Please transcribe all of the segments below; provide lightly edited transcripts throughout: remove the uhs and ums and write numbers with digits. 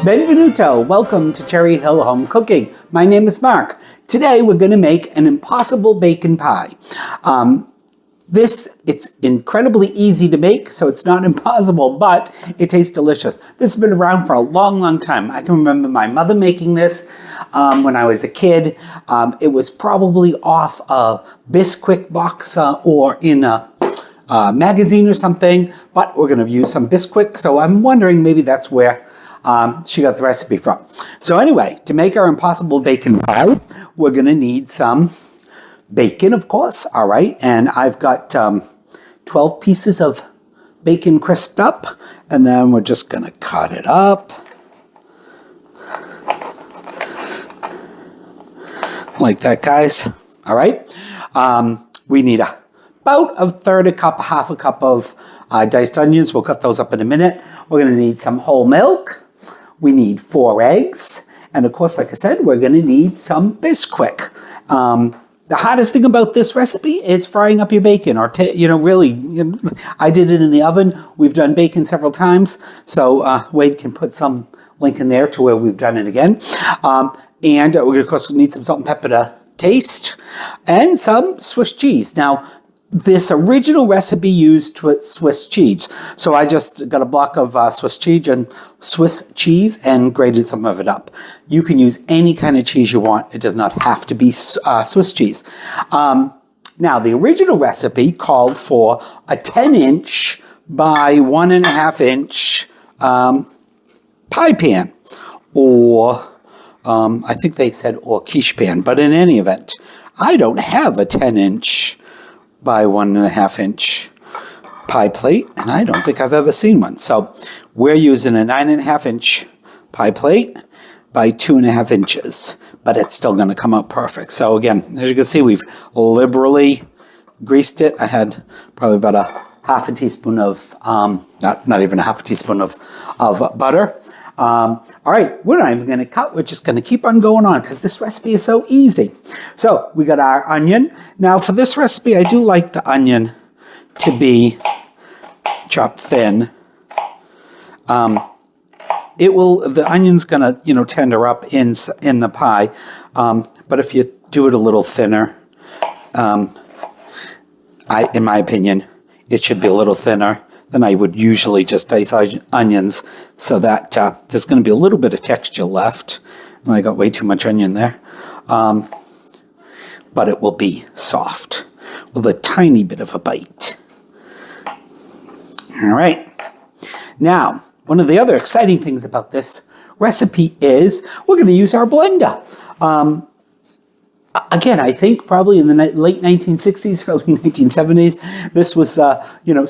Benvenuto, welcome to Cherry Hill Home Cooking. My name is Mark. Today we're going to make an impossible bacon pie. It's incredibly easy to make, so it's not impossible, but it tastes delicious. This has been around for a long, long time. I can remember my mother making this when I was a kid. It was probably off a Bisquick box or in a magazine or something, but we're going to use some Bisquick, so I'm wondering maybe that's where she got the recipe from. So anyway, to make our impossible bacon pie, we're going to need some bacon, of course, all right, and I've got 12 pieces of bacon crisped up, and then we're just going to cut it up like that, guys, all right. We need about a third a cup, half a cup of diced onions. We'll cut those up in a minute. We're going to need some whole milk. We need 4 eggs. And of course, like I said, we're going to need some Bisquick. The hardest thing about this recipe is frying up your bacon, or I did it in the oven. We've done bacon several times, so Wade can put some link in there to where we've done it again. And we of course need some salt and pepper to taste, and some Swiss cheese. Now, this original recipe used Swiss cheese, so I just got a block of Swiss cheese and grated some of it up. You can use any kind of cheese you want. It does not have to be Swiss cheese. Now, the original recipe called for a 10-inch by 1.5-inch pie pan, or I think they said or quiche pan, but in any event, I don't have a 10-inch by 1.5-inch pie plate, and I don't think I've ever seen one. So we're using a 9.5-inch pie plate by 2.5 inches, but it's still going to come out perfect. So again, as you can see, we've liberally greased it. I had probably about a half a teaspoon of, not even a half a teaspoon of butter. All right, we're not even going to cut. We're just going to keep on going on because this recipe is so easy. So we got our onion. Now for this recipe, I do like the onion to be chopped thin. The onion's going to, tender up in the pie. But if you do it a little thinner, in my opinion, it should be a little thinner than I would usually just dice onions, so that there's going to be a little bit of texture left. And I got way too much onion there. But it will be soft with a tiny bit of a bite. All right. Now, one of the other exciting things about this recipe is we're going to use our blender. Again, I think probably in the late 1960s, early 1970s, this was,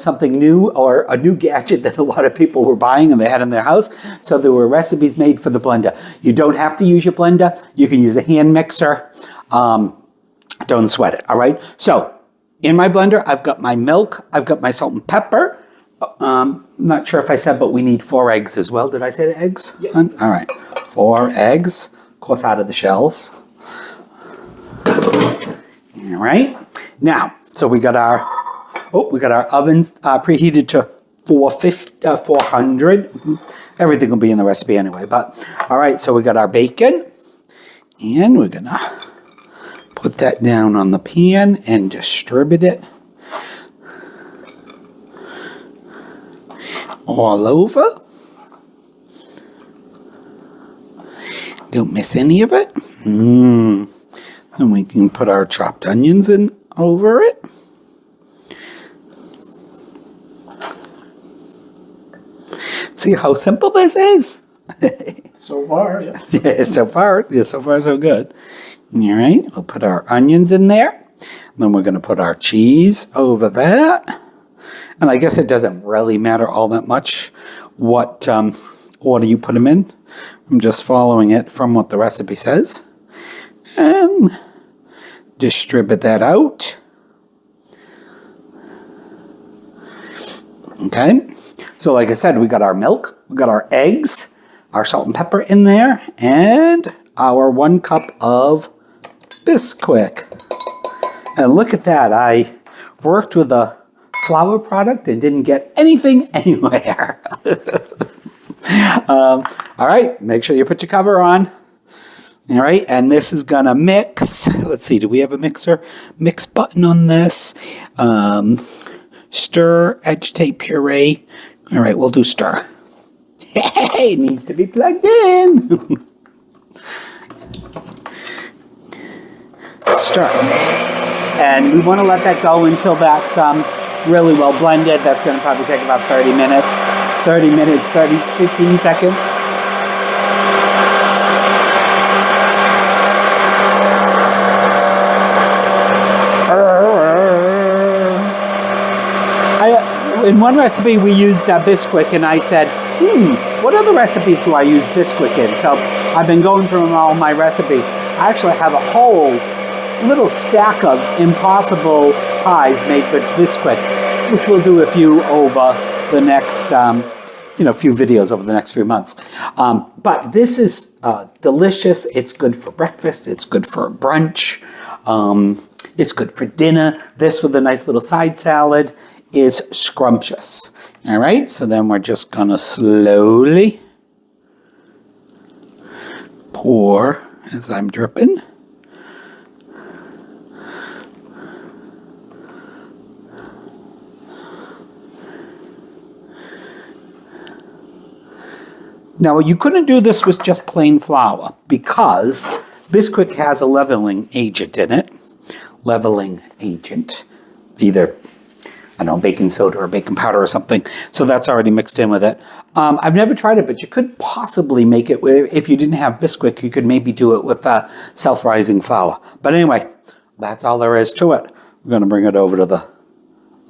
something new, or a new gadget that a lot of people were buying and they had in their house. So there were recipes made for the blender. You don't have to use your blender. You can use a hand mixer. Don't sweat it, all right? So in my blender, I've got my milk. I've got my salt and pepper. I'm not sure if I said, but we need 4 eggs as well. Did I say the eggs? Yeah. All right, 4 eggs, of course, out of the shells. All right. Now, so we got our ovens preheated to 400. Everything will be in the recipe anyway. But all right, so we got our bacon, and we're gonna put that down on the pan and distribute it all over. Don't miss any of it. And we can put our chopped onions in over it. See how simple this is? So far, yeah. Yeah, so far so good. All right, we'll put our onions in there. Then we're going to put our cheese over that. And I guess it doesn't really matter all that much what order you put them in. I'm just following it from what the recipe says. And distribute that out. Okay, so like I said, we got our milk, we got our eggs, our salt and pepper in there, and our 1 cup of Bisquick. And look at that, I worked with a flour product and didn't get anything anywhere. All right, make sure you put your cover on. All right, and this is gonna mix. Let's see, do we have a mixer? Mix button on this. Stir, agitate, puree. All right, we'll do stir. Hey, it needs to be plugged in. Stir. And we want to let that go until that's really well blended. That's going to probably take about 30 minutes. 15 seconds. In one recipe we used Bisquick, and I said, what other recipes do I use Bisquick in? So I've been going through all my recipes. I actually have a whole little stack of impossible pies made with Bisquick, which we'll do a few over the next, few videos over the next few months. But this is delicious. It's good for breakfast. It's good for brunch. It's good for dinner. This with a nice little side salad is scrumptious. All right, so then we're just gonna slowly pour as I'm dripping. Now, you couldn't do this with just plain flour because Bisquick has a leveling agent in it. Leveling agent. Either, I don't know, baking soda or baking powder or something. So that's already mixed in with it. I've never tried it, but you could possibly make it with, if you didn't have Bisquick, you could maybe do it with self-rising flour. But anyway, that's all there is to it. We're going to bring it over to the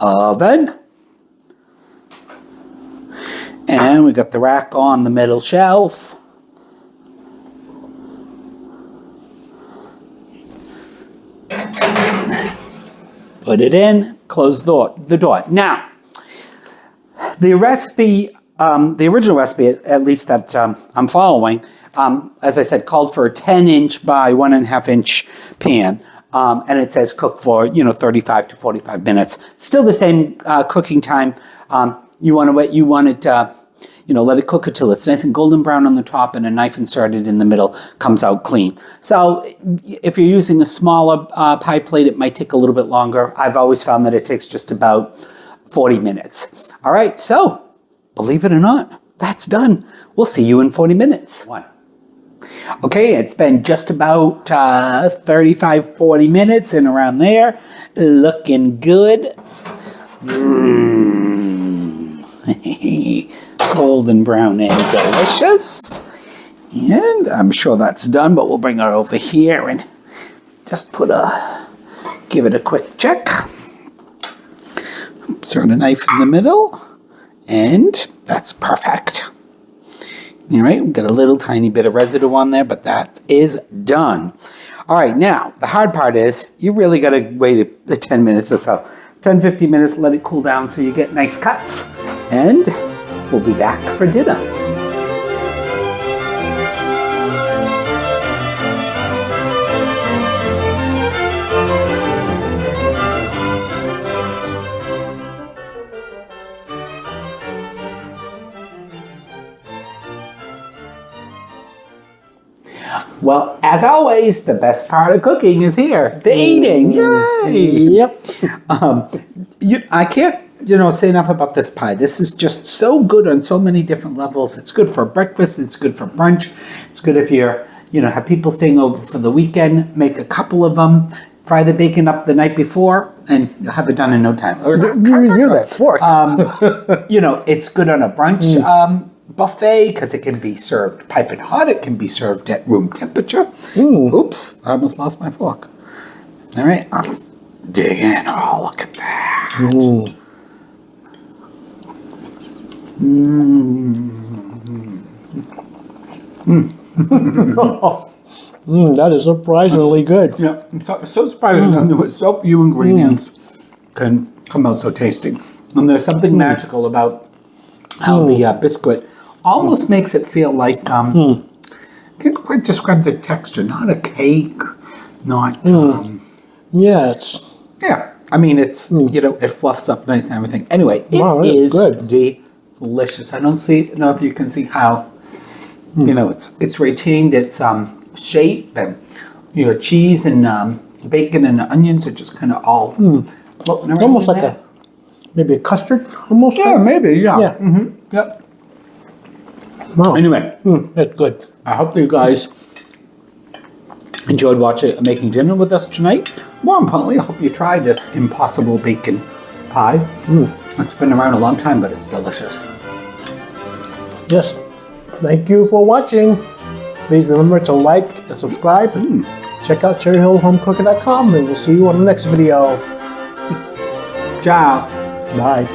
oven. And we got the rack on the middle shelf. Put it in, close the door. Now, the recipe, the original recipe, at least that I'm following, as I said, called for a 10-inch by 1.5-inch pan. And it says cook for, 35 to 45 minutes. Still the same cooking time. You want it, let it cook until it's nice and golden brown on the top and a knife inserted in the middle comes out clean. So if you're using a smaller pie plate, it might take a little bit longer. I've always found that it takes just about 40 minutes. All right, so believe it or not, that's done. We'll see you in 40 minutes. Okay, it's been just about 35, 40 minutes and around there. Looking good. Golden brown and delicious. And I'm sure that's done, but we'll bring it over here and just give it a quick check. Insert a knife in the middle, and that's perfect. All right, we've got a little tiny bit of residue on there, but that is done. All right, now, the hard part is you really got to wait 10 minutes or so. 10, 15 minutes, let it cool down so you get nice cuts. And we'll be back for dinner. Well, as always, the best part of cooking is here. The eating. Yay! Yep. I can't, say enough about this pie. This is just so good on so many different levels. It's good for breakfast. It's good for brunch. It's good if you're, have people staying over for the weekend. Make a couple of them. Fry the bacon up the night before, and you'll have it done in no time. You're that fork. It's good on a brunch buffet because it can be served piping hot. It can be served at room temperature. Oops, I almost lost my fork. All right, let's dig in. Oh, look at that. That is surprisingly good. Yeah, it's so surprising with so few ingredients can come out so tasty. And there's something magical about how the Bisquick almost makes it feel like, I can't quite describe the texture, not a cake, not, Yeah, I mean, it's, it fluffs up nice and everything. Anyway, it is good. delicious. I don't know if you can see how, you know, it's retained its shape, and you know, cheese and bacon and the onions are just kind of all floating around. It's almost in like there. maybe a custard, almost. Yeah, maybe, yeah. Yeah. Mm-hmm. Yep. Wow. Anyway, That's good. I hope you guys enjoyed making dinner with us tonight. More importantly, I hope you tried this impossible bacon pie. It's been around a long time, but it's delicious. Yes. Thank you for watching. Please remember to like and subscribe. Check out cherryhillhomecooker.com, and we'll see you on the next video. Ciao. Bye.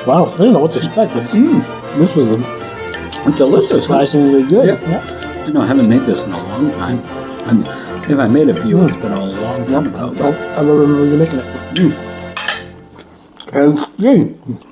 Wow, I didn't know what to expect, but this was Delicious. surprisingly good. Yeah. You know, I haven't made this in a long time. And if I made it for you, it's been a long time ago. I remember you making it. Okay.